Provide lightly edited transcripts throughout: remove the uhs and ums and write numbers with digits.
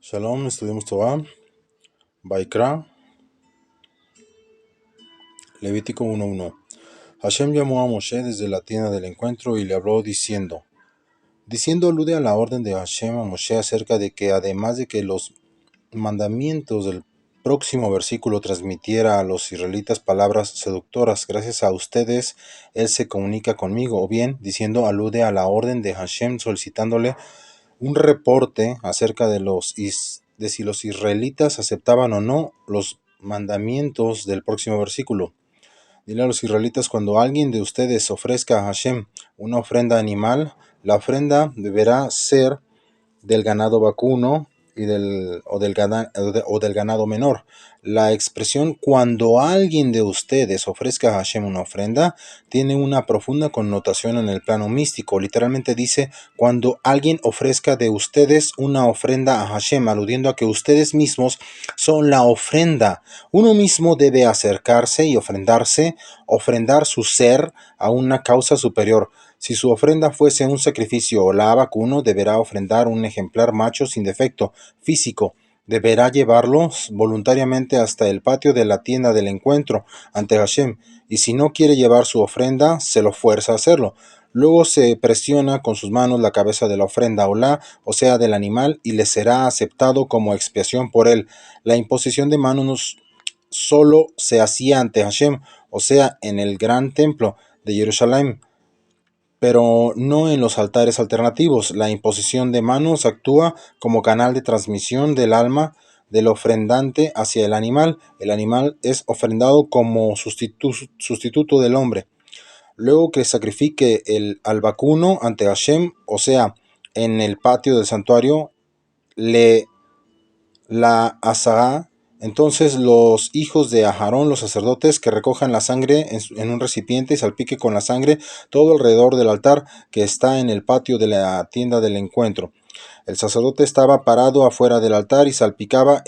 Shalom, estudiamos Torah, Baikra, Levítico 1:1. Hashem llamó a Moshe desde la tienda del encuentro y le habló diciendo alude a la orden de Hashem a Moshe acerca de que además de que los mandamientos del próximo versículo transmitiera a los israelitas palabras seductoras, gracias a ustedes él se comunica conmigo, o bien diciendo alude a la orden de Hashem solicitándole un reporte acerca de si los israelitas aceptaban o no los mandamientos del próximo versículo. Dile a los israelitas: cuando alguien de ustedes ofrezca a Hashem una ofrenda animal, la ofrenda deberá ser del ganado vacuno o del ganado menor. La expresión cuando alguien de ustedes ofrezca a Hashem una ofrenda tiene una profunda connotación en el plano místico. Literalmente dice cuando alguien ofrezca de ustedes una ofrenda a Hashem, aludiendo a que ustedes mismos son la ofrenda. Uno mismo debe acercarse y ofrendar su ser a una causa superior. Si su ofrenda fuese un sacrificio o la vacuno, deberá ofrendar un ejemplar macho sin defecto físico. Deberá llevarlo voluntariamente hasta el patio de la tienda del encuentro ante Hashem, y si no quiere llevar su ofrenda, se lo fuerza a hacerlo. Luego se presiona con sus manos la cabeza de la ofrenda o sea del animal, y le será aceptado como expiación por él. La imposición de manos solo se hacía ante Hashem, o sea en el gran templo de Jerusalén, pero no en los altares alternativos. La imposición de manos actúa como canal de transmisión del alma del ofrendante hacia el animal. El animal es ofrendado como sustituto del hombre. Luego que sacrifique al vacuno ante Hashem, o sea, en el patio del santuario, la asará. Entonces los hijos de Aarón, los sacerdotes, que recojan la sangre en un recipiente y salpique con la sangre todo alrededor del altar que está en el patio de la tienda del encuentro. El sacerdote estaba parado afuera del altar y salpicaba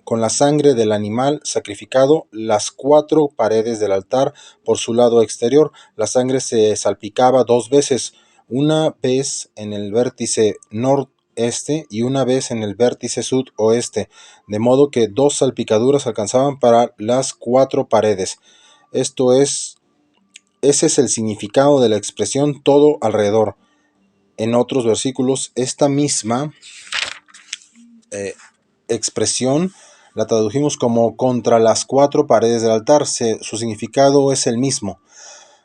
con la sangre del animal sacrificado las 4 paredes del altar por su lado exterior. La sangre se salpicaba 2 veces, una vez en el vértice norte y una vez en el vértice sudoeste, de modo que 2 salpicaduras alcanzaban para las 4 paredes. Ese es el significado de la expresión todo alrededor. En otros versículos, esta misma expresión la tradujimos como contra las 4 paredes del altar. Su significado es el mismo.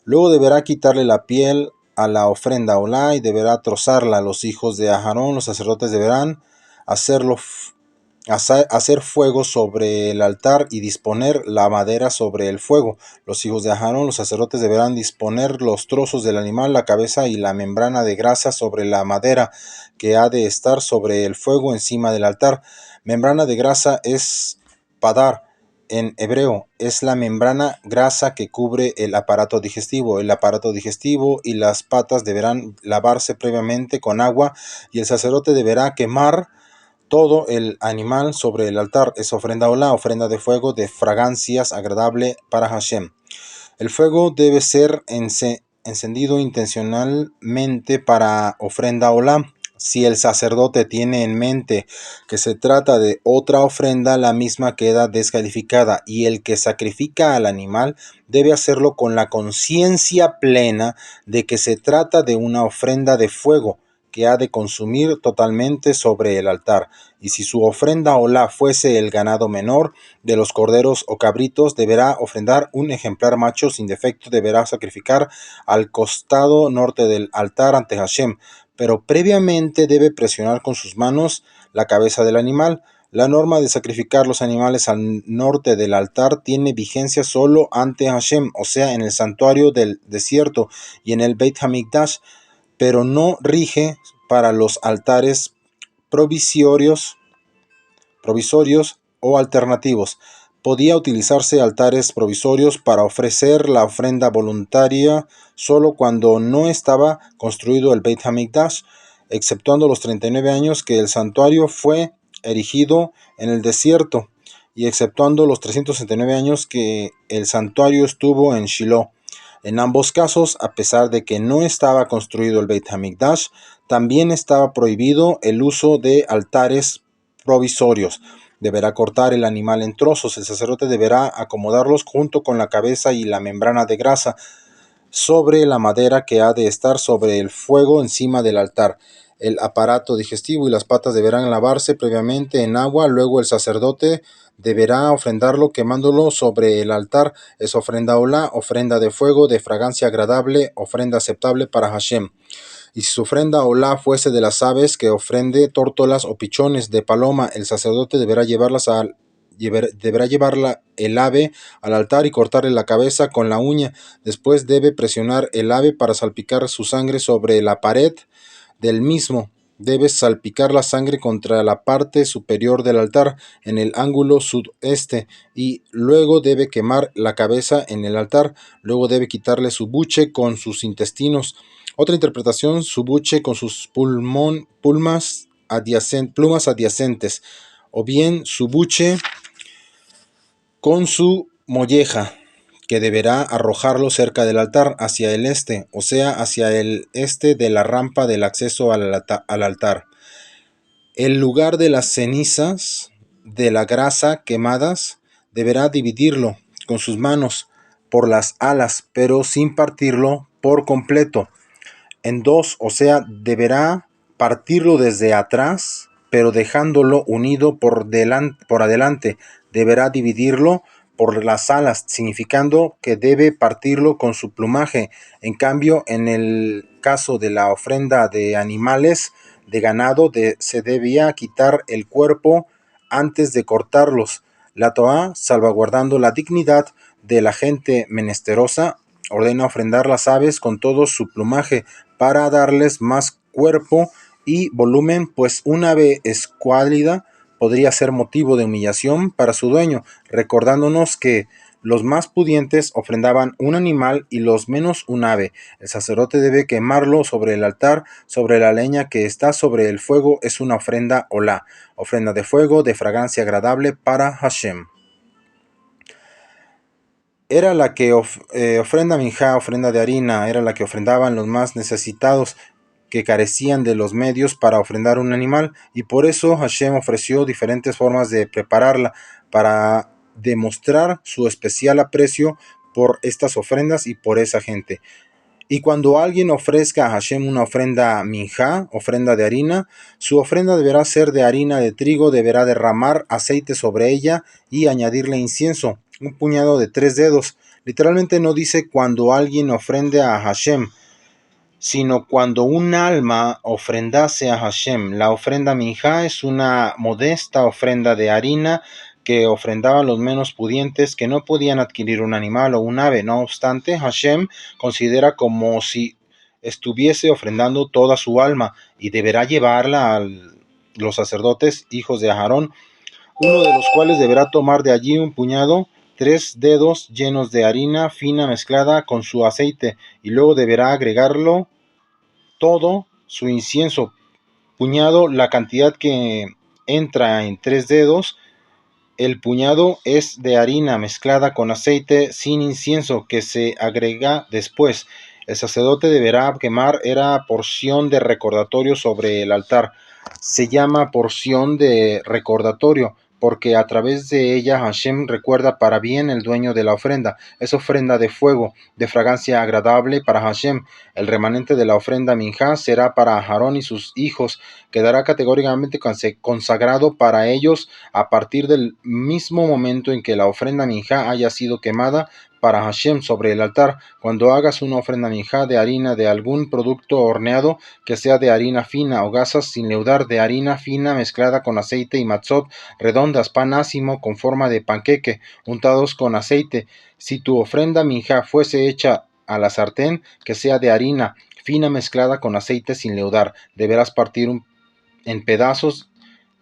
Luego deberá quitarle la piel a la ofrenda olá y deberá trozarla. Los hijos de Aarón, los sacerdotes, deberán hacer fuego sobre el altar y disponer la madera sobre el fuego. Los hijos de Aarón, los sacerdotes, deberán disponer los trozos del animal, la cabeza y la membrana de grasa sobre la madera que ha de estar sobre el fuego encima del altar. Membrana de grasa es padar. En hebreo es la membrana grasa que cubre el aparato digestivo. El aparato digestivo y las patas deberán lavarse previamente con agua y el sacerdote deberá quemar todo el animal sobre el altar. Es ofrenda olá, ofrenda de fuego de fragancias agradable para Hashem. El fuego debe ser encendido intencionalmente para ofrenda olá. Si el sacerdote tiene en mente que se trata de otra ofrenda, la misma queda descalificada, y el que sacrifica al animal debe hacerlo con la conciencia plena de que se trata de una ofrenda de fuego que ha de consumir totalmente sobre el altar. Y si su ofrenda olá fuese el ganado menor de los corderos o cabritos, deberá ofrendar un ejemplar macho sin defecto. Deberá sacrificar al costado norte del altar ante Hashem, pero previamente debe presionar con sus manos la cabeza del animal. La norma de sacrificar los animales al norte del altar tiene vigencia solo ante Hashem, o sea, en el santuario del desierto y en el Beit HaMikdash, pero no rige para los altares provisorios o alternativos. Podía utilizarse altares provisorios para ofrecer la ofrenda voluntaria solo cuando no estaba construido el Beit HaMikdash, exceptuando los 39 años que el santuario fue erigido en el desierto y exceptuando los 369 años que el santuario estuvo en Shiloh. En ambos casos, a pesar de que no estaba construido el Beit HaMikdash, también estaba prohibido el uso de altares provisorios. Deberá cortar el animal en trozos. El sacerdote deberá acomodarlos junto con la cabeza y la membrana de grasa sobre la madera que ha de estar sobre el fuego encima del altar. El aparato digestivo y las patas deberán lavarse previamente en agua. Luego el sacerdote deberá ofrendarlo quemándolo sobre el altar. Es ofrenda olá, ofrenda de fuego, de fragancia agradable, ofrenda aceptable para Hashem. Y si su ofrenda olá fuese de las aves, que ofrende tórtolas o pichones de paloma, el sacerdote deberá llevarla el ave al altar y cortarle la cabeza con la uña. Después debe presionar el ave para salpicar su sangre sobre la pared del mismo. Debe salpicar la sangre contra la parte superior del altar en el ángulo sudeste y luego debe quemar la cabeza en el altar. Luego debe quitarle su buche con sus intestinos. Otra interpretación: su buche con sus plumas adyacentes, o bien su buche con su molleja, que deberá arrojarlo cerca del altar, hacia el este, o sea, hacia el este de la rampa del acceso al altar. El lugar de las cenizas de la grasa quemadas deberá dividirlo con sus manos por las alas, pero sin partirlo por completo en dos, o sea, deberá partirlo desde atrás, pero dejándolo unido por adelante. Deberá dividirlo por las alas, significando que debe partirlo con su plumaje. En cambio, en el caso de la ofrenda de animales de ganado, se debía quitar el cuerpo antes de cortarlos. La Torá, salvaguardando la dignidad de la gente menesterosa, ordena ofrendar las aves con todo su plumaje para darles más cuerpo y volumen, pues un ave escuálida podría ser motivo de humillación para su dueño, recordándonos que los más pudientes ofrendaban un animal y los menos un ave. El sacerdote debe quemarlo sobre el altar, sobre la leña que está sobre el fuego. Es una ofrenda olá, ofrenda de fuego, de fragancia agradable para Hashem. Era la que ofrenda minjá, ofrenda de harina, era la que ofrendaban los más necesitados, que carecían de los medios para ofrendar un animal, y por eso Hashem ofreció diferentes formas de prepararla, para demostrar su especial aprecio por estas ofrendas y por esa gente. Y cuando alguien ofrezca a Hashem una ofrenda minjá, ofrenda de harina, su ofrenda deberá ser de harina de trigo, deberá derramar aceite sobre ella y añadirle incienso, un puñado de 3 dedos. Literalmente no dice cuando alguien ofrende a Hashem, sino cuando un alma ofrendase a Hashem. La ofrenda minjá es una modesta ofrenda de harina que ofrendaban los menos pudientes, que no podían adquirir un animal o un ave. No obstante, Hashem considera como si estuviese ofrendando toda su alma, y deberá llevarla a los sacerdotes, hijos de Aarón, uno de los cuales deberá tomar de allí un puñado, 3 dedos llenos de harina fina mezclada con su aceite, y luego deberá agregarlo todo su incienso, puñado, la cantidad que entra en 3 dedos. El puñado es de harina mezclada con aceite sin incienso, que se agrega después. El sacerdote deberá quemar era porción de recordatorio sobre el altar. Se llama porción de recordatorio porque a través de ella Hashem recuerda para bien el dueño de la ofrenda. Es ofrenda de fuego, de fragancia agradable para Hashem. El remanente de la ofrenda minjá será para Aarón y sus hijos. Quedará categóricamente consagrado para ellos a partir del mismo momento en que la ofrenda minjá haya sido quemada para Hashem sobre el altar. Cuando hagas una ofrenda minjá de harina de algún producto horneado, que sea de harina fina, o gasas sin leudar de harina fina mezclada con aceite, y matzot redondas, pan ácimo con forma de panqueque, untados con aceite. Si tu ofrenda minjá fuese hecha a la sartén, que sea de harina fina mezclada con aceite sin leudar. Deberás partir en pedazos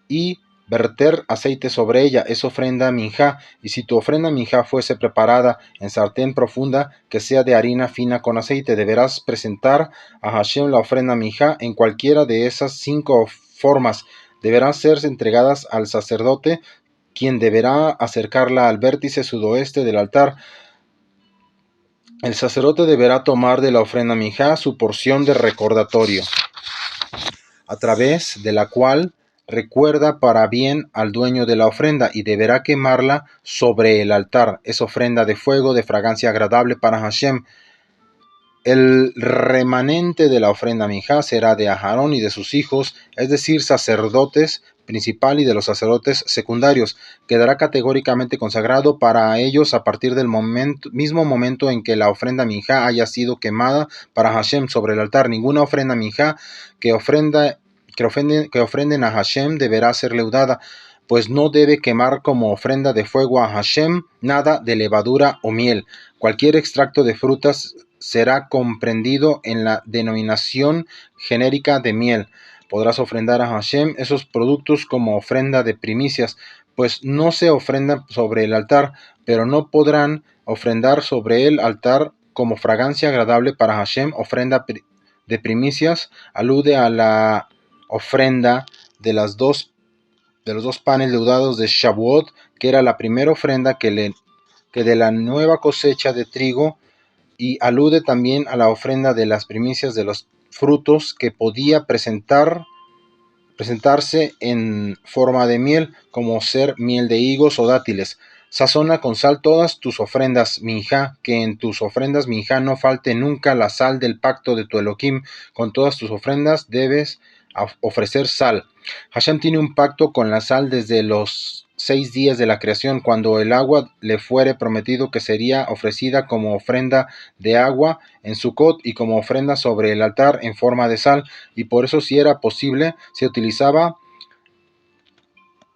y verter aceite sobre ella. Es ofrenda minjá. Y si tu ofrenda minjá fuese preparada en sartén profunda, que sea de harina fina con aceite, deberás presentar a Hashem la ofrenda minjá en cualquiera de esas 5 formas. Deberán ser entregadas al sacerdote, quien deberá acercarla al vértice sudoeste del altar. El sacerdote deberá tomar de la ofrenda minjá su porción de recordatorio, a través de la cual recuerda para bien al dueño de la ofrenda y deberá quemarla sobre el altar. Es ofrenda de fuego de fragancia agradable para Hashem. El remanente de la ofrenda minjá será de Aarón y de sus hijos, es decir, sacerdotes principal y de los sacerdotes secundarios. Quedará categóricamente consagrado para ellos a partir del mismo momento en que la ofrenda minjá haya sido quemada para Hashem sobre el altar. Ninguna ofrenda minjá que ofrenden a Hashem deberá ser leudada, pues no debe quemar como ofrenda de fuego a Hashem nada de levadura o miel. Cualquier extracto de frutas será comprendido en la denominación genérica de miel. Podrás ofrendar a Hashem esos productos como ofrenda de primicias, pues no se ofrendan sobre el altar, pero no podrán ofrendar sobre el altar como fragancia agradable para Hashem. Ofrenda de primicias alude a la ofrenda de los dos panes leudados de Shavuot, que era la primera ofrenda que de la nueva cosecha de trigo, y alude también a la ofrenda de las primicias de los frutos que podía presentarse en forma de miel, como ser miel de higos o dátiles. Sazona con sal todas tus ofrendas minjá, que en tus ofrendas minjá no falte nunca la sal del pacto de tu Elohim. Con todas tus ofrendas debes ofrecer sal. Hashem tiene un pacto con la sal desde los 6 días de la creación, cuando el agua le fuere prometido que sería ofrecida como ofrenda de agua en Sucot y como ofrenda sobre el altar en forma de sal, y por eso, si era posible, se utilizaba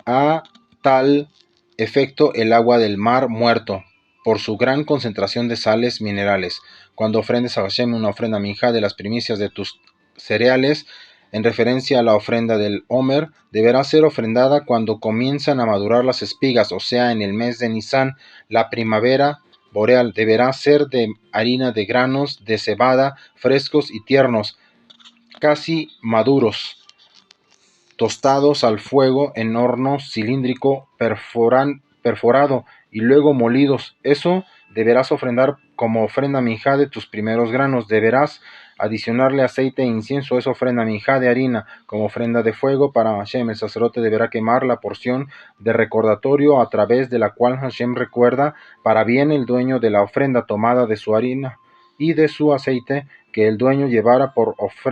a tal efecto el agua del mar muerto, por su gran concentración de sales minerales. Cuando ofrendes a Hashem una ofrenda minjá de las primicias de tus cereales, en referencia a la ofrenda del Homer, deberá ser ofrendada cuando comienzan a madurar las espigas, o sea, en el mes de Nisan. La primavera boreal deberá ser de harina de granos de cebada frescos y tiernos, casi maduros, tostados al fuego en horno cilíndrico perforado y luego molidos. Eso deberás ofrendar como ofrenda minjá de tus primeros granos. Deberás adicionarle aceite e incienso. Es ofrenda minjá de harina como ofrenda de fuego para Hashem. El sacerdote deberá quemar la porción de recordatorio a través de la cual Hashem recuerda para bien el dueño de la ofrenda tomada de su harina y de su aceite que el dueño llevara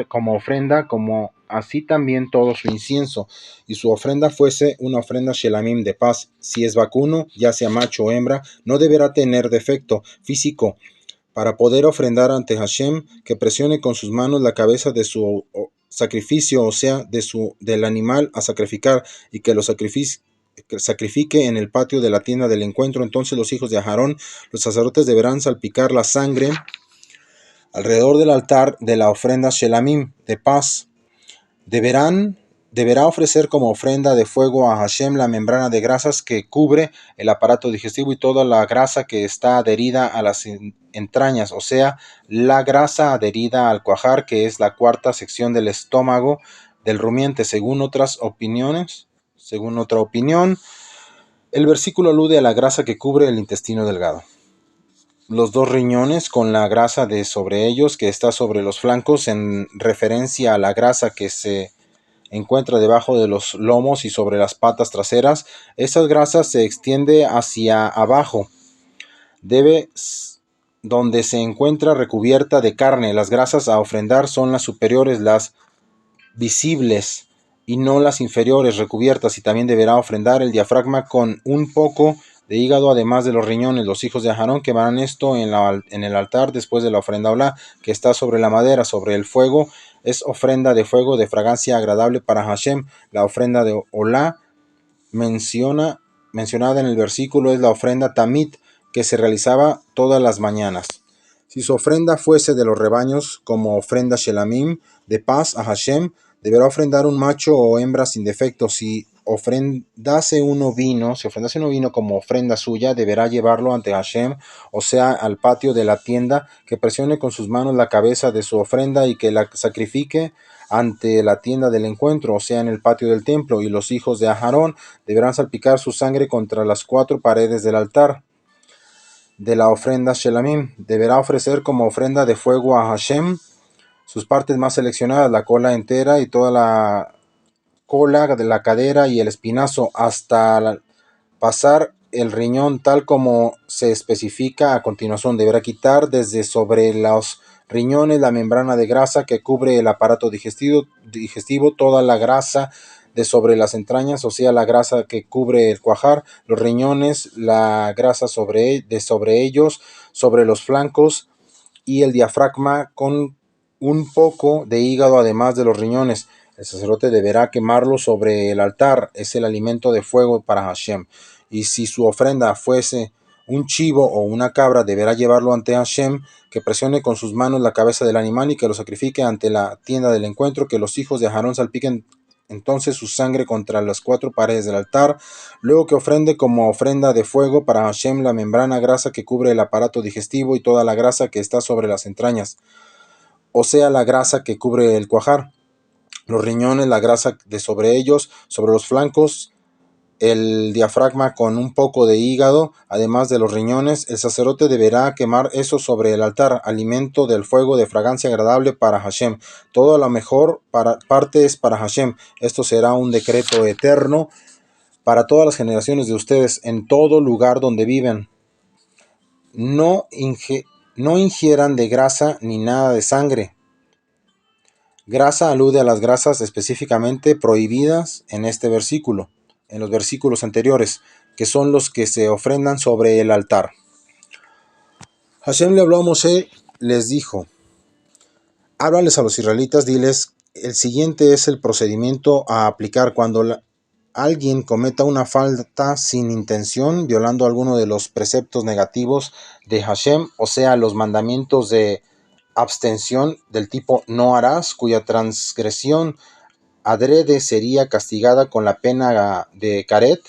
como ofrenda, como así también todo su incienso, y su ofrenda fuese una ofrenda shelamim de paz. Si es vacuno, ya sea macho o hembra, no deberá tener defecto físico. Para poder ofrendar ante Hashem, que presione con sus manos la cabeza de su sacrificio, o sea, del animal a sacrificar, y que lo sacrifique en el patio de la tienda del encuentro. Entonces los hijos de Aarón, los sacerdotes, deberán salpicar la sangre alrededor del altar de la ofrenda shelamim de paz. Deberá ofrecer como ofrenda de fuego a Hashem la membrana de grasas que cubre el aparato digestivo y toda la grasa que está adherida a las entrañas, o sea, la grasa adherida al cuajar, que es la cuarta sección del estómago del rumiante. Según otra opinión, el versículo alude a la grasa que cubre el intestino delgado. Los dos riñones con la grasa de sobre ellos que está sobre los flancos, en referencia a la grasa que se encuentra debajo de los lomos y sobre las patas traseras. Esa grasa se extiende hacia abajo, donde se encuentra recubierta de carne. Las grasas a ofrendar son las superiores, las visibles, y no las inferiores recubiertas. Y también deberá ofrendar el diafragma con un poco de hígado, además de los riñones. Los hijos de Aarón quemarán esto en el altar después de la ofrenda olá, que está sobre la madera, sobre el fuego. Es ofrenda de fuego de fragancia agradable para Hashem. La ofrenda de olá mencionada en el versículo es la ofrenda tamit, que se realizaba todas las mañanas. Si su ofrenda fuese de los rebaños, como ofrenda shelamim de paz a Hashem, deberá ofrendar un macho o hembra sin defecto. Si ofrendase uno vino como ofrenda suya, deberá llevarlo ante Hashem, o sea, al patio de la tienda, que presione con sus manos la cabeza de su ofrenda y que la sacrifique ante la tienda del encuentro, o sea, en el patio del templo. Y los hijos de Aarón deberán salpicar su sangre contra las 4 paredes del altar de la ofrenda shelamim. Deberá ofrecer como ofrenda de fuego a Hashem sus partes más seleccionadas, la cola entera y toda la cola, de la cadera y el espinazo, hasta pasar el riñón tal como se especifica a continuación. Deberá quitar desde sobre los riñones la membrana de grasa que cubre el aparato digestivo, toda la grasa de sobre las entrañas, o sea, la grasa que cubre el cuajar, los riñones, la grasa sobre ellos, sobre los flancos y el diafragma con un poco de hígado además de los riñones. El sacerdote deberá quemarlo sobre el altar, es el alimento de fuego para Hashem. Y si su ofrenda fuese un chivo o una cabra, deberá llevarlo ante Hashem, que presione con sus manos la cabeza del animal y que lo sacrifique ante la tienda del encuentro, que los hijos de Aarón salpiquen entonces su sangre contra las cuatro paredes del altar, luego que ofrende como ofrenda de fuego para Hashem la membrana grasa que cubre el aparato digestivo y toda la grasa que está sobre las entrañas, o sea, la grasa que cubre el cuajar, los riñones, la grasa de sobre ellos, sobre los flancos, el diafragma con un poco de hígado, además de los riñones. El sacerdote deberá quemar eso sobre el altar, alimento del fuego de fragancia agradable para Hashem. Todo lo mejor parte es para Hashem. Esto será un decreto eterno para todas las generaciones de ustedes, en todo lugar donde viven. No, no ingieran de grasa ni nada de sangre. Grasa alude a las grasas específicamente prohibidas en este versículo, en los versículos anteriores, que son los que se ofrendan sobre el altar. Hashem le habló a Moshe, les dijo: háblales a los israelitas, diles, el siguiente es el procedimiento a aplicar cuando alguien cometa una falta sin intención, violando alguno de los preceptos negativos de Hashem, o sea, los mandamientos de abstención del tipo no harás, cuya transgresión adrede sería castigada con la pena de caret.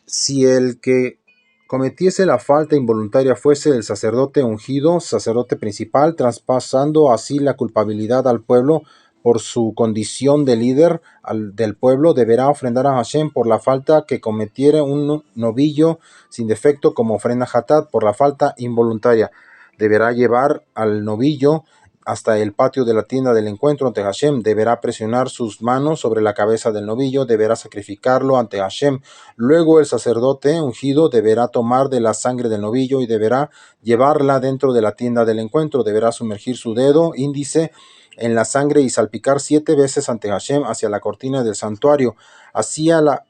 Si el que cometiese la falta involuntaria fuese el sacerdote ungido, sacerdote principal, traspasando así la culpabilidad al pueblo por su condición de líder del pueblo, deberá ofrendar a Hashem por la falta que cometiere un novillo sin defecto como ofrenda hatat por la falta involuntaria. Deberá llevar al novillo hasta el patio de la tienda del encuentro ante Hashem, deberá presionar sus manos sobre la cabeza del novillo, deberá sacrificarlo ante Hashem. Luego el sacerdote ungido deberá tomar de la sangre del novillo y deberá llevarla dentro de la tienda del encuentro, deberá sumergir su dedo índice en la sangre y salpicar 7 veces ante Hashem hacia la cortina del santuario, hacia la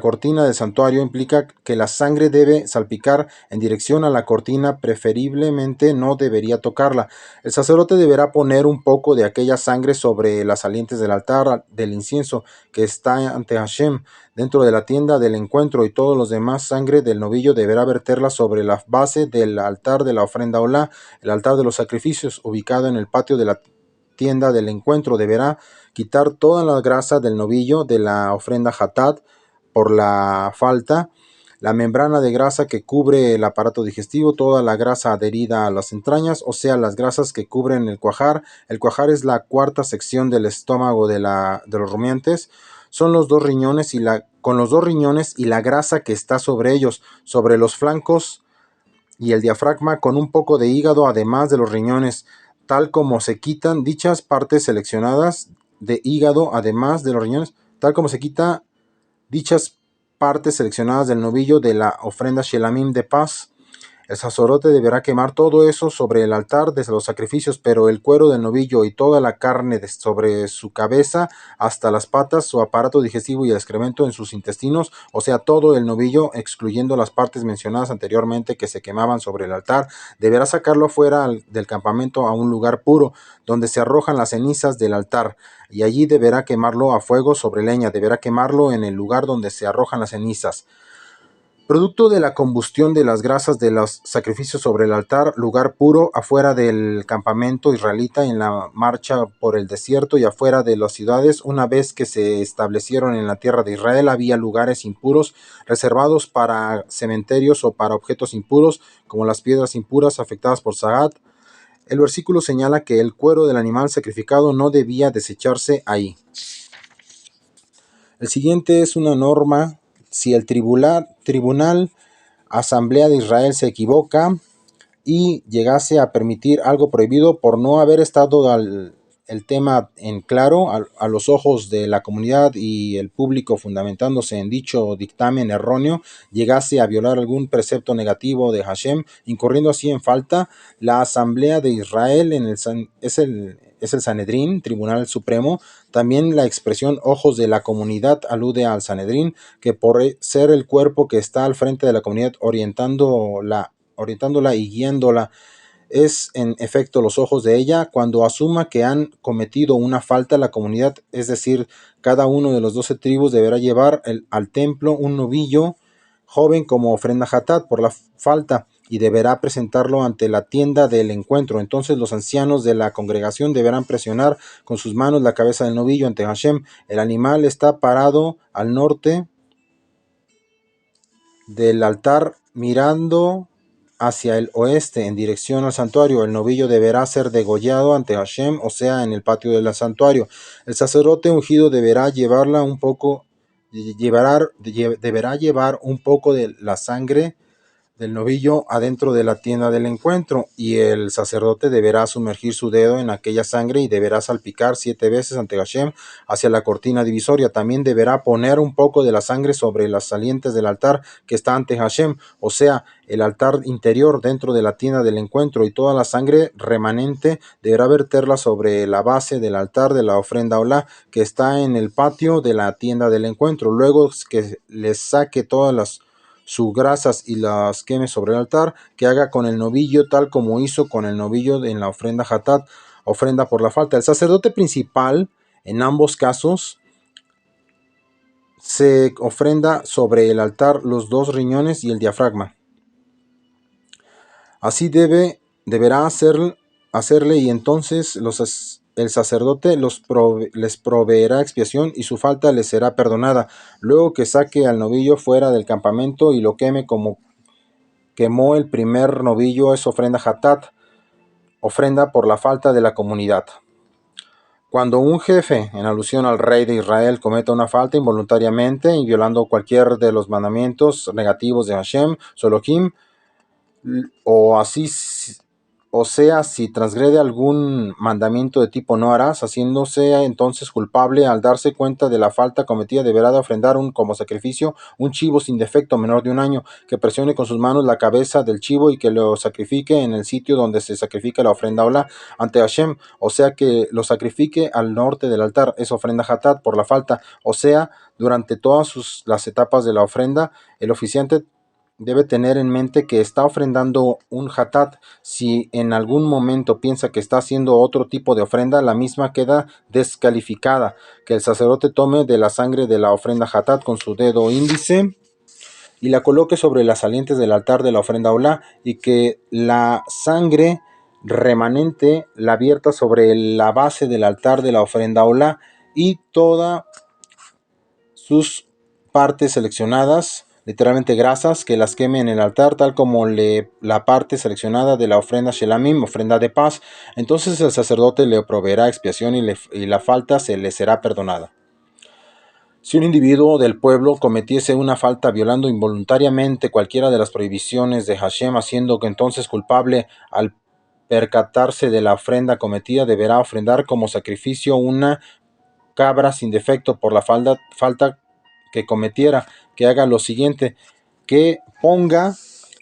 cortina del santuario. Implica que la sangre debe salpicar en dirección a la cortina, preferiblemente no debería tocarla. El sacerdote deberá poner un poco de aquella sangre sobre las salientes del altar del incienso que está ante Hashem dentro de la tienda del encuentro, y todos los demás sangre del novillo deberá verterla sobre la base del altar de la ofrenda olá, el altar de los sacrificios ubicado en el patio de la tienda del encuentro. Deberá quitar toda la grasa del novillo de la ofrenda hatat por la falta, la membrana de grasa que cubre el aparato digestivo, toda la grasa adherida a las entrañas, o sea, las grasas que cubren el cuajar. El cuajar es la cuarta sección del estómago de los rumiantes. Son los dos riñones con los dos riñones y la grasa que está sobre ellos, sobre los flancos y el diafragma, con un poco de hígado además de los riñones, tal como se quitan dichas partes seleccionadas de hígado además de los riñones, tal como se quita dichas partes seleccionadas del novillo de la ofrenda Shelamim de paz. El sacerdote deberá quemar todo eso sobre el altar de los sacrificios, pero el cuero del novillo y toda la carne sobre su cabeza hasta las patas, su aparato digestivo y el excremento en sus intestinos, o sea, todo el novillo, excluyendo las partes mencionadas anteriormente que se quemaban sobre el altar, deberá sacarlo afuera del campamento a un lugar puro, donde se arrojan las cenizas del altar, y allí deberá quemarlo a fuego sobre leña, deberá quemarlo en el lugar donde se arrojan las cenizas. Producto de la combustión de las grasas de los sacrificios sobre el altar, lugar puro, afuera del campamento israelita, en la marcha por el desierto y afuera de las ciudades. Una vez que se establecieron en la tierra de Israel, había lugares impuros reservados para cementerios o para objetos impuros, como las piedras impuras afectadas por Sagat. El versículo señala que el cuero del animal sacrificado no debía desecharse ahí. El siguiente es una norma. Si el tribunal Asamblea de Israel se equivoca y llegase a permitir algo prohibido por no haber estado el tema en claro a los ojos de la comunidad y el público, fundamentándose en dicho dictamen erróneo, llegase a violar algún precepto negativo de Hashem, incurriendo así en falta, la Asamblea de Israel es el Sanedrín, Tribunal Supremo. También la expresión ojos de la comunidad alude al Sanedrín, que por ser el cuerpo que está al frente de la comunidad orientándola y guiándola, es en efecto los ojos de ella. Cuando asuma que han cometido una falta, la comunidad, es decir, cada uno de los 12 tribus, deberá llevar al templo un novillo joven como ofrenda hatat por la falta, y deberá presentarlo ante la tienda del encuentro. Entonces los ancianos de la congregación deberán presionar con sus manos la cabeza del novillo ante Hashem. El animal está parado al norte del altar, mirando hacia el oeste en dirección al santuario. El novillo deberá ser degollado ante Hashem, o sea, en el patio del santuario. El sacerdote ungido deberá llevar un poco de la sangre del novillo adentro de la tienda del encuentro, y el sacerdote deberá sumergir su dedo en aquella sangre y deberá salpicar 7 veces ante Hashem hacia la cortina divisoria. También deberá poner un poco de la sangre sobre las salientes del altar que está ante Hashem, o sea, el altar interior dentro de la tienda del encuentro, y toda la sangre remanente deberá verterla sobre la base del altar de la ofrenda olá que está en el patio de la tienda del encuentro. Luego que les saque todas sus grasas y las queme sobre el altar, que haga con el novillo tal como hizo con el novillo en la ofrenda hatat, ofrenda por la falta. El sacerdote principal en ambos casos se ofrenda sobre el altar los 2 riñones y el diafragma. Así deberá hacerle, y entonces el sacerdote les proveerá expiación y su falta les será perdonada. Luego que saque al novillo fuera del campamento y lo queme como quemó el primer novillo, es ofrenda hatat, ofrenda por la falta de la comunidad. Cuando un jefe, en alusión al rey de Israel, cometa una falta involuntariamente y violando cualquier de los mandamientos negativos de Hashem, su Elohim, o sea, si transgrede algún mandamiento de tipo no harás, haciéndose entonces culpable al darse cuenta de la falta cometida, deberá de ofrendar como sacrificio un chivo sin defecto menor de 1 año, que presione con sus manos la cabeza del chivo y que lo sacrifique en el sitio donde se sacrifica la ofrenda olá ante Hashem, o sea, que lo sacrifique al norte del altar, es ofrenda hatat por la falta, o sea, durante todas las etapas de la ofrenda. El oficiante debe tener en mente que está ofrendando un hatat. Si en algún momento piensa que está haciendo otro tipo de ofrenda, la misma queda descalificada. Que el sacerdote tome de la sangre de la ofrenda hatat con su dedo índice y la coloque sobre las salientes del altar de la ofrenda olá, y que la sangre remanente la vierta sobre la base del altar de la ofrenda olá, y todas sus partes seleccionadas, literalmente grasas, que las queme en el altar, tal como la parte seleccionada de la ofrenda shelamim, ofrenda de paz. Entonces el sacerdote le proveerá expiación y la falta se le será perdonada. Si un individuo del pueblo cometiese una falta violando involuntariamente cualquiera de las prohibiciones de Hashem, haciendo que entonces culpable al percatarse de la ofrenda cometida, deberá ofrendar como sacrificio una cabra sin defecto por la falta que cometiera. Que haga lo siguiente: que ponga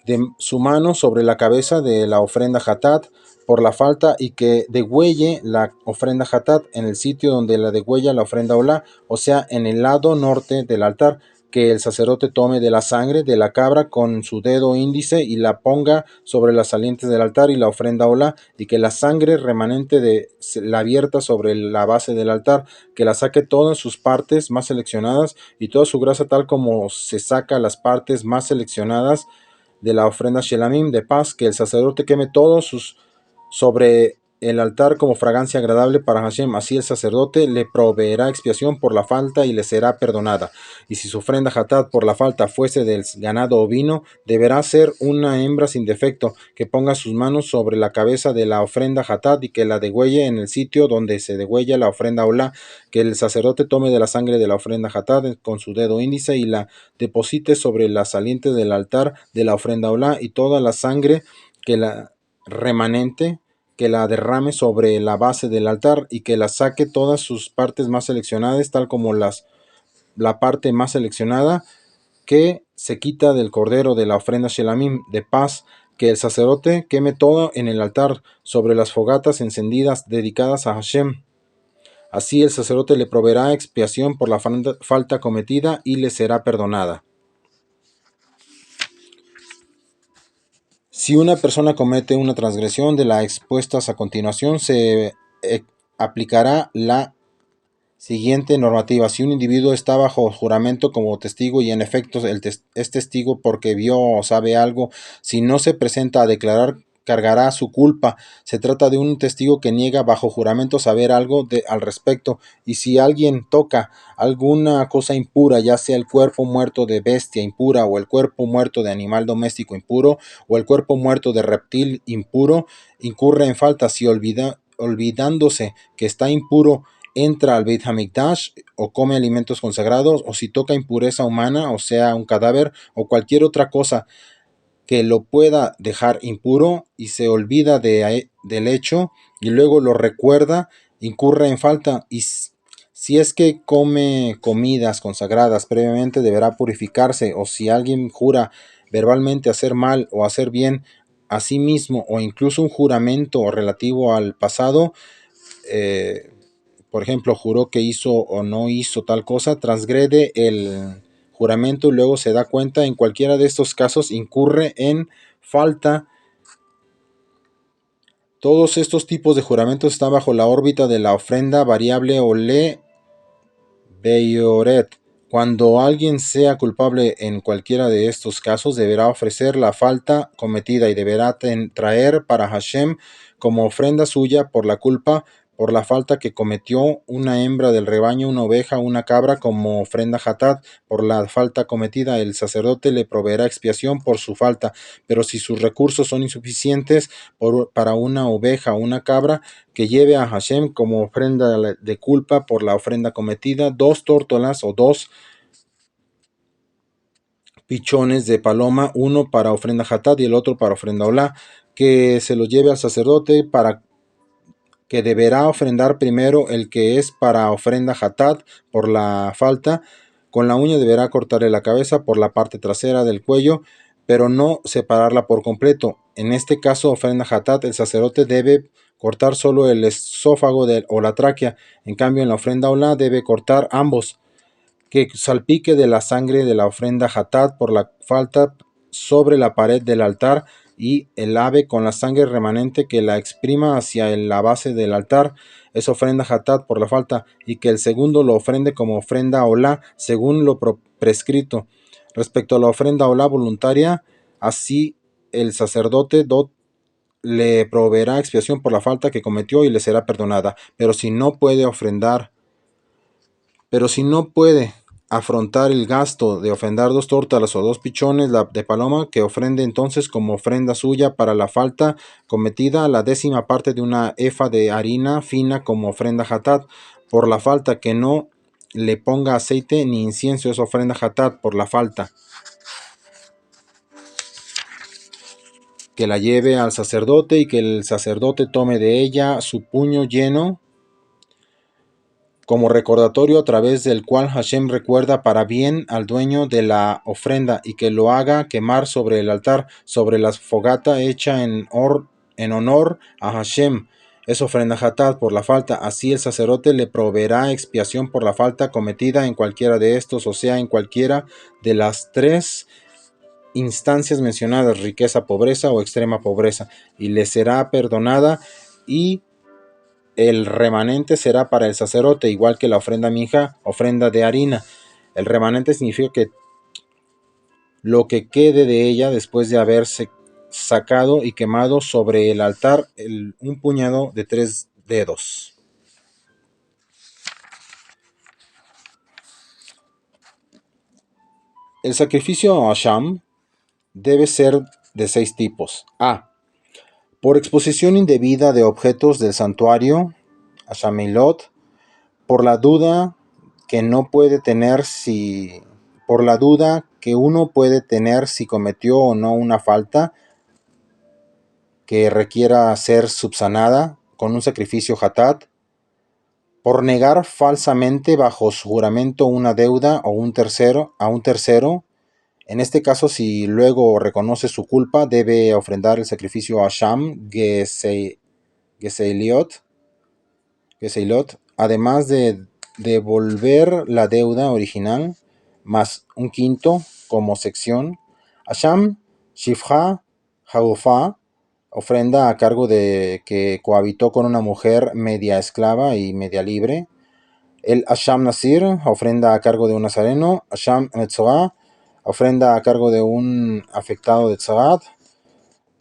de su mano sobre la cabeza de la ofrenda hatat por la falta, y que degüelle la ofrenda hatat en el sitio donde la degüella la ofrenda olá, o sea, en el lado norte del altar. Que el sacerdote tome de la sangre de la cabra con su dedo índice y la ponga sobre las salientes del altar y la ofrenda olá, y que la sangre remanente la vierta sobre la base del altar, que la saque todas sus partes más seleccionadas y toda su grasa, tal como se saca las partes más seleccionadas de la ofrenda shelamim de paz. Que el sacerdote queme todos sobre el altar como fragancia agradable para Hashem. Así el sacerdote le proveerá expiación por la falta y le será perdonada. Y si su ofrenda hatat por la falta fuese del ganado ovino, deberá ser una hembra sin defecto, que ponga sus manos sobre la cabeza de la ofrenda hatat y que la degüelle en el sitio donde se degüella la ofrenda olá. Que el sacerdote tome de la sangre de la ofrenda hatat con su dedo índice y la deposite sobre las salientes del altar de la ofrenda olá, y toda la sangre que la remanente que la derrame sobre la base del altar y que la saque todas sus partes más seleccionadas, tal como la parte más seleccionada que se quita del cordero de la ofrenda Shelamim de paz, que el sacerdote queme todo en el altar sobre las fogatas encendidas dedicadas a Hashem. Así el sacerdote le proveerá expiación por la falta cometida y le será perdonada. Si una persona comete una transgresión de las expuestas a continuación, se aplicará la siguiente normativa. Si un individuo está bajo juramento como testigo y en efecto es testigo porque vio o sabe algo, si no se presenta a declarar, cargará su culpa. Se trata de un testigo que niega bajo juramento saber algo al respecto. Y si alguien toca alguna cosa impura, ya sea el cuerpo muerto de bestia impura, o el cuerpo muerto de animal doméstico impuro, o el cuerpo muerto de reptil impuro, incurre en falta. Si olvidándose que está impuro, entra al Beit Hamikdash o come alimentos consagrados, o si toca impureza humana, o sea, un cadáver o cualquier otra cosa que lo pueda dejar impuro y se olvida del hecho y luego lo recuerda, incurre en falta. Y si es que come comidas consagradas previamente, deberá purificarse. O si alguien jura verbalmente hacer mal o hacer bien a sí mismo, o incluso un juramento relativo al pasado, por ejemplo, juró que hizo o no hizo tal cosa, transgrede el juramento y luego se da cuenta, en cualquiera de estos casos incurre en falta. Todos estos tipos de juramentos están bajo la órbita de la ofrenda variable o le beioret. Cuando alguien sea culpable en cualquiera de estos casos, deberá ofrecer la falta cometida y deberá traer para Hashem como ofrenda suya por la culpa, por la falta que cometió, una hembra del rebaño, una oveja, una cabra como ofrenda hatat. Por la falta cometida, el sacerdote le proveerá expiación por su falta, pero si sus recursos son insuficientes para una oveja o una cabra, que lleve a Hashem como ofrenda de culpa por la ofrenda cometida 2 tórtolas o 2 pichones de paloma, uno para ofrenda hatat y el otro para ofrenda olá, que se lo lleve al sacerdote, para que deberá ofrendar primero el que es para ofrenda hatat por la falta. Con la uña deberá cortarle la cabeza por la parte trasera del cuello, pero no separarla por completo. En este caso, ofrenda hatat, el sacerdote debe cortar solo el esófago o la tráquea. En cambio, en la ofrenda olá debe cortar ambos. Que salpique de la sangre de la ofrenda hatat por la falta sobre la pared del altar, y el ave con la sangre remanente que la exprima hacia la base del altar, es ofrenda hatat por la falta, y que el segundo lo ofrende como ofrenda olá según lo prescrito. Respecto a la ofrenda olá voluntaria, así el sacerdote le proveerá expiación por la falta que cometió y le será perdonada. Pero si no puede afrontar el gasto de ofrendar 2 tórtolas o 2 pichones de paloma, que ofrende entonces como ofrenda suya para la falta cometida la 10ª parte de una efa de harina fina como ofrenda hatat por la falta, que no le ponga aceite ni incienso, es ofrenda hatat por la falta. Que la lleve al sacerdote y que el sacerdote tome de ella su puño lleno como recordatorio a través del cual Hashem recuerda para bien al dueño de la ofrenda, y que lo haga quemar sobre el altar, sobre la fogata hecha en honor a Hashem. Es ofrenda hatat por la falta. Así el sacerdote le proveerá expiación por la falta cometida en cualquiera de estos, o sea, en cualquiera de las 3 instancias mencionadas, riqueza, pobreza o extrema pobreza, y le será perdonada, y el remanente será para el sacerdote, igual que la ofrenda minja, ofrenda de harina. El remanente significa que lo que quede de ella después de haberse sacado y quemado sobre el altar un puñado de 3 dedos. El sacrificio a Hashem debe ser de 6 tipos. A. Por exposición indebida de objetos del santuario, Hashamilot, por la duda que no puede tener si por la duda que uno puede tener si cometió o no una falta, que requiera ser subsanada con un sacrificio hatat, por negar falsamente bajo su juramento una deuda a un tercero. En este caso, si luego reconoce su culpa, debe ofrendar el sacrificio a Sham Geseiliot, además de devolver la deuda original, más un quinto como sección. Asham Shifha Haufa, ofrenda a cargo de que cohabitó con una mujer media esclava y media libre. El Asham Nasir, ofrenda a cargo de un nazareno. Asham Metzorah, ofrenda a cargo de un afectado de Tzarat,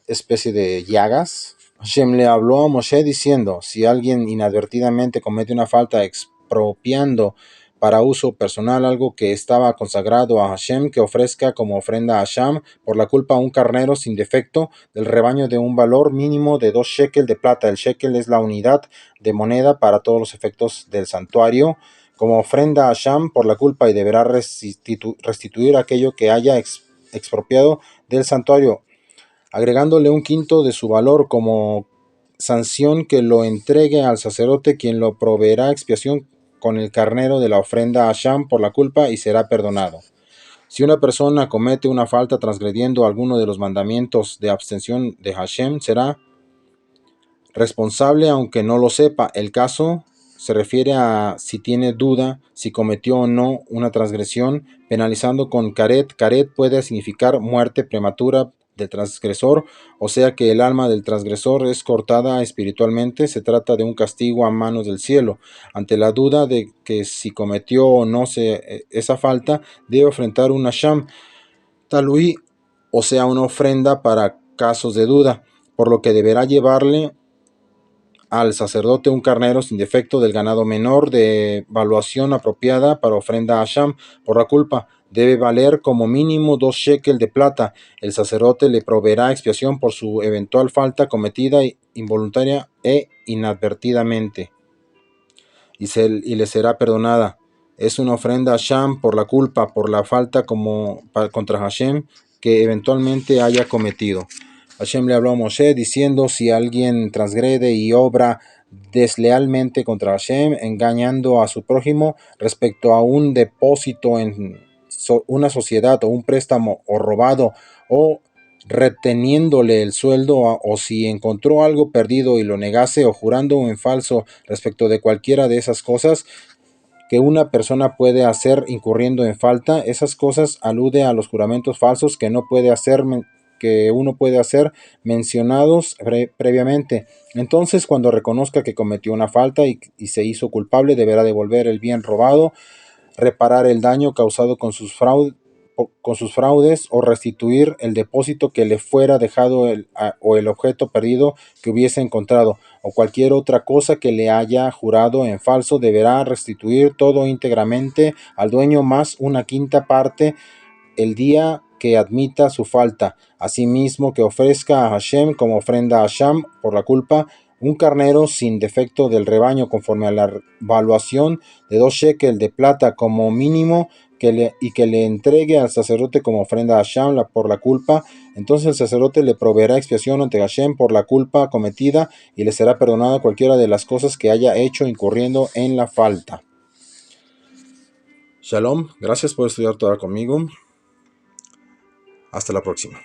especie de llagas. Hashem le habló a Moshe diciendo: si alguien inadvertidamente comete una falta expropiando para uso personal algo que estaba consagrado a Hashem, que ofrezca como ofrenda a Hashem por la culpa un carnero sin defecto del rebaño de un valor mínimo de 2 shekel de plata. El shekel es la unidad de moneda para todos los efectos del santuario, como ofrenda a Hashem por la culpa, y deberá restituir aquello que haya expropiado del santuario, agregándole un quinto de su valor como sanción, que lo entregue al sacerdote, quien lo proveerá expiación con el carnero de la ofrenda a Hashem por la culpa, y será perdonado. Si una persona comete una falta transgrediendo alguno de los mandamientos de abstención de Hashem, será responsable aunque no lo sepa. El caso se refiere a si tiene duda si cometió o no una transgresión, penalizando con caret. Caret puede significar muerte prematura del transgresor, o sea que el alma del transgresor es cortada espiritualmente. Se trata de un castigo a manos del cielo. Ante la duda de que si cometió o no esa falta, debe enfrentar un asham talui, o sea, una ofrenda para casos de duda, por lo que deberá llevarle al sacerdote un carnero sin defecto del ganado menor de valuación apropiada para ofrenda a Hashem por la culpa. Debe valer como mínimo 2 shekel de plata. El sacerdote le proveerá expiación por su eventual falta cometida involuntaria e inadvertidamente, y le será perdonada. Es una ofrenda a Hashem por la culpa, por la falta contra Hashem que eventualmente haya cometido. Hashem le habló a Moshe diciendo: si alguien transgrede y obra deslealmente contra Hashem, engañando a su prójimo respecto a un depósito en una sociedad, o un préstamo, o robado, o reteniéndole el sueldo, o si encontró algo perdido y lo negase, o jurando en falso respecto de cualquiera de esas cosas que una persona puede hacer incurriendo en falta. Esas cosas alude a los juramentos falsos que uno puede hacer mencionados previamente. Entonces, cuando reconozca que cometió una falta y se hizo culpable, deberá devolver el bien robado, reparar el daño causado con sus fraudes, o restituir el depósito que le fuera dejado, o el objeto perdido que hubiese encontrado, o cualquier otra cosa que le haya jurado en falso. Deberá restituir todo íntegramente al dueño, más una quinta parte el día que admita su falta. Asimismo, que ofrezca a Hashem como ofrenda a Hashem por la culpa un carnero sin defecto del rebaño, conforme a la valuación de 2 shekel de plata como mínimo, y que le entregue al sacerdote como ofrenda a Hashem por la culpa. Entonces el sacerdote le proveerá expiación ante Hashem por la culpa cometida, y le será perdonada cualquiera de las cosas que haya hecho incurriendo en la falta. Shalom, gracias por estudiar Torah conmigo. Hasta la próxima.